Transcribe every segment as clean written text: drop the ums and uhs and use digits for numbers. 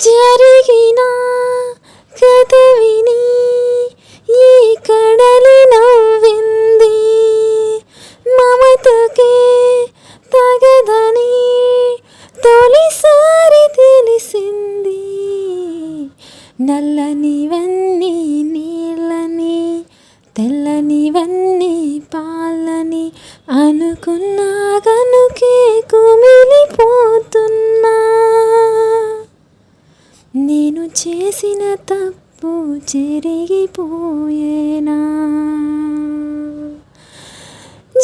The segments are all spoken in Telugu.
జరిగిన కథ విని ఈ కడలి నవ్వింది. మమతకే తగదని తొలిసారి తెలిసింది. నల్లనివన్నీ నీళ్ళని, తెల్లనివన్నీ పాలని అనుకున్నా గనుకే కుమిలిపోతున్నా. నేను చేసిన తప్పు చెరిగిపోయేనా?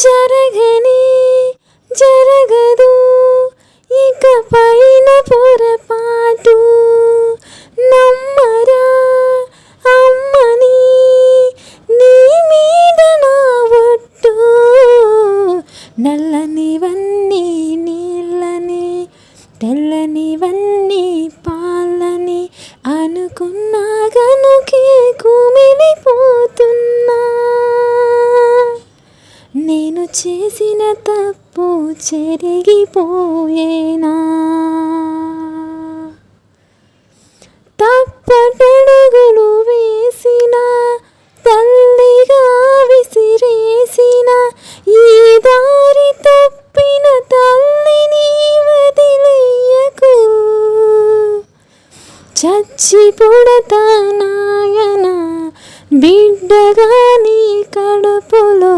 జరగని జరగదు ఇక పైన పొరపాటు. నమ్మరా అమ్మని నీ మీద నా ఒట్టు. నల్లనివన్నీ నీళ్ళని, తెల్లనివన్నీ పాలని అనుకున్నా గనుకే కుమిలిపోతున్నా. నేను చేసిన తప్పు చెరిగిపోయేనా? తప్పటడుగులు వేసిన తల్లిగా విసిరేసిన ఈ దారి తప్పిన తల్లిని వదిలేయకు. చచ్చి పుడతా నాయన బిడ్డగా నీ కడుపులో